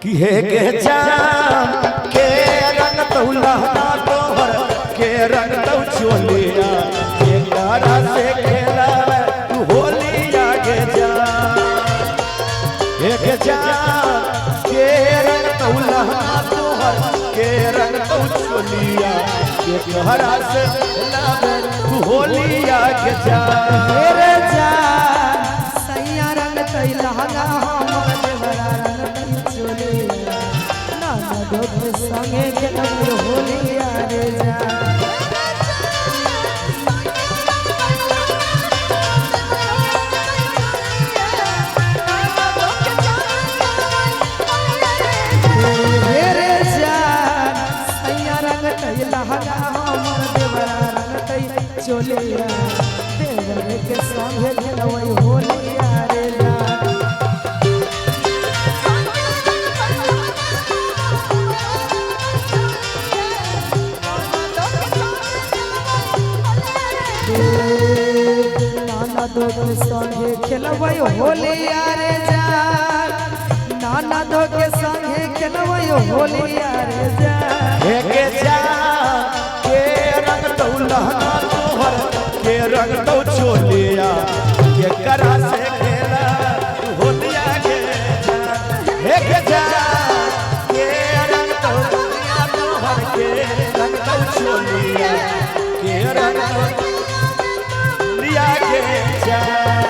कि हे के जान के रंग तौलहना तोहर के रंग तौ चोलिया के गारा से खेला तू होलिया के जान हे के जान के रंग तौलहना तोहर के रंग तौ चोलिया के गारा से खेला तू होलिया के जान मेरे जान सैया रंग तैलहना हमर देवरा रंग चोलिया नाना दोस्त संगे खेलब होलिया रे जान मेरे जान सैया रंग तैलहना हमर देवरा रंग चोलिया देवर के संगे खेलब होलिया रे जान नाना दो के संगे खेलबै होलिया रे जान नाना दो के संगे खेलबै होलिया रे जान के जान के रंग तौलहना तोहर के रंग तौ चोलिया के करा से खेला होलिया के जान के जान के रंग तौलहना तोहर के रंग तौ चोलिया के रंग लिया के जान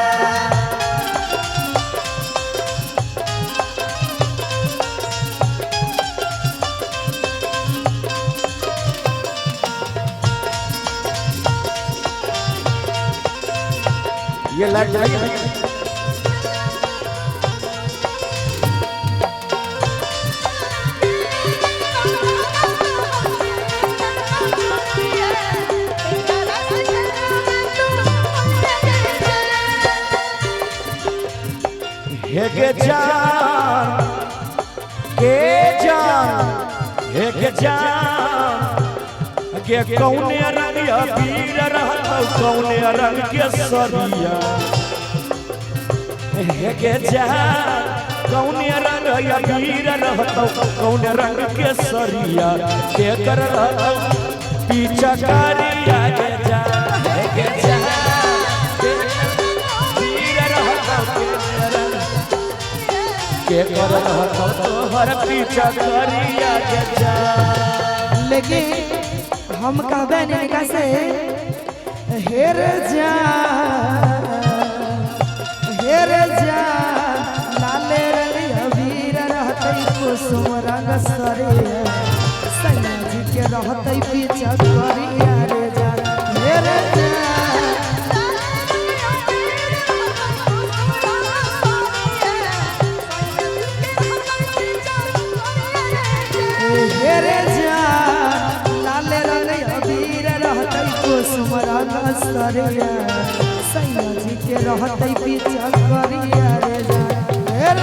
ये लग रही है के जान के जान के कौने रंग या पीर रहता कौने रंग के सरिया के जान कौने रंग या पीर रहता कौने रंग के सरिया के कर रहता पीछा करिया के जान के जान के कर रहता तोहर पीछा करिया के जान लेकिन हम कहबे निका से हेर जान लाले रंग वीर रहतै कुसुम रंग सरिया सैया जी के रहतै पीछा करिया रे जान हेर जान लाले रंग वीर रहतै कुसुम रंग सरिया सैया जी के रहतै पीछा करिया रे जान हेर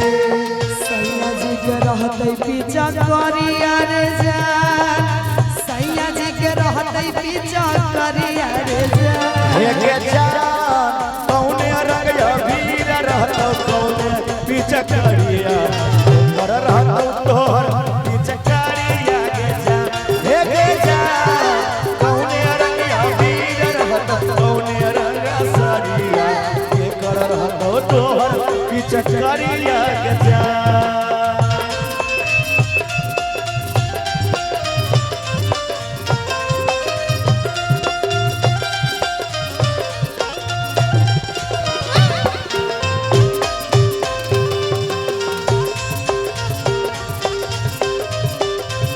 सैया जी के रहतै पीछा करिया रे जान सैया जी के रहतै पीछा करिया रे जान के जान कौने रंग या वीर रहता कौने पीछा करिया कर रहता तोहर पीछा करिया के जान के जान कौने रंग या वीर रहता कौने रंग सरिया के कर रहता तोहर पीछा करिया के जान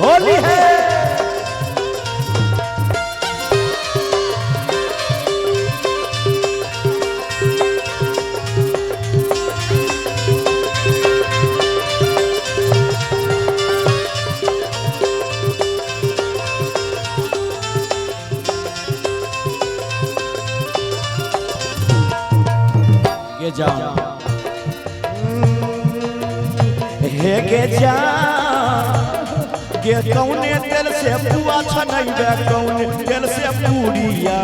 होली है के जान हे के जान के कौने तेल से पुआ छनैबे कौने तेल से पूरिया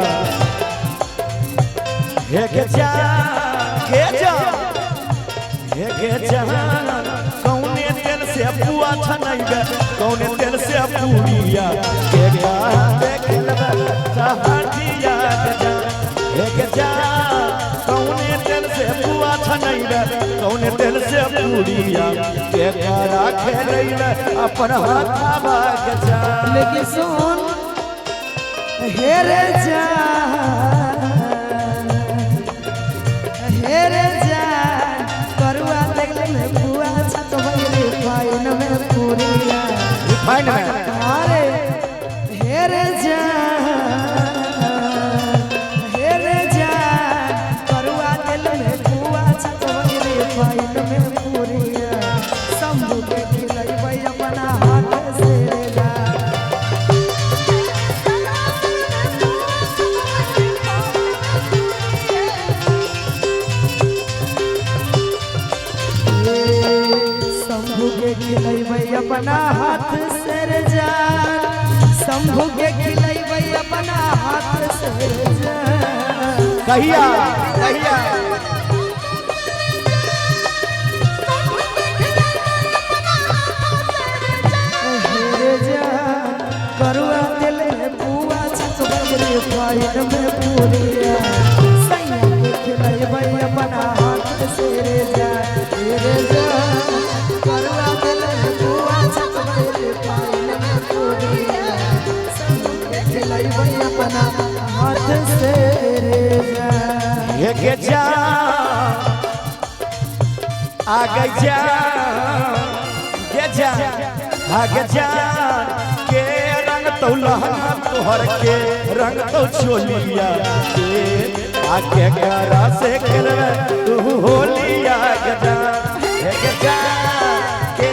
हे के जा के जा हे के जा कौने तेल से पुआ छनैबे कौने तेल से पूरिया के गा देख लेबे सहाटिया के जा हे के जा कौने तेल से पुआ छनैबे कौने तेल से पूरिया के करा खेलैबे अपन हाथवा के जा लेकिन सुन हेरे जा हेरे जा करुआ देखले में बुआ छत बजरे फाइन में पूरिया फाइन में अरे हेरे जा हेरे जा करुआ देखले में बुआ छत बजरे फाइन में पूरिया शंभू के खिलैबै अपना हाथ से जा शंभू के खिलैबै अपना हाथ से रे जान शंभू के खिलैबै अपना हाथ से रे जान कहिया कहिया हेरे जान करुआ दिल में बुआ छत बजरे फाइन में पूरिया सैया के खिलैबै अपना हाथ से रे जान हेरे जान करुआ दिल में बुआ छत बजरे फाइन में पूरिया सैया के खिलैबै अपना हाथ से रे जान हे के जा आगे जा के जा आगे जा के रंग तो लहंगा तोहर के रंग तो चोलिया के आगे करा से खेलवे तू होलिया के जा हे के जा के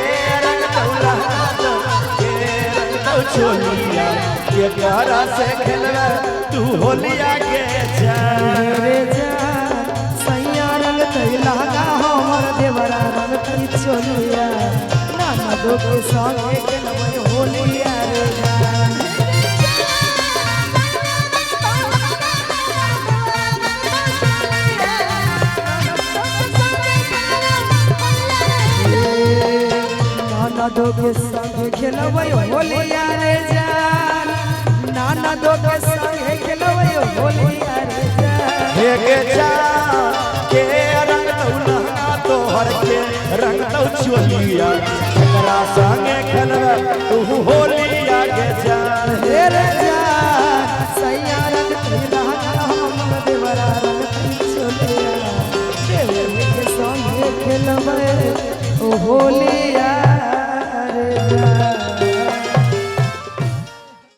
रंग तो लहंगा के रंग तो चोलिया के करा से खेलवे तू होलिया के जा रे जान सैया रंग तई लहंगा हमर देवरा रंग तई चोलिया नाना दो के संगे खेलबै होलिया रे जान नाना दो के संगे खेलबै होलिया रे जान नाना दो के संगे खेलबै होलिया रे जान हे के जा के रंग तो लहंगा तोहर के रंग तो चोलिया एकरा संगे खेलवे तू होलिया के जा हे रे जान सैया रंग तई लहंगा हमर देवरा रंग तई चोलिया देवर के संगे खेलबै होली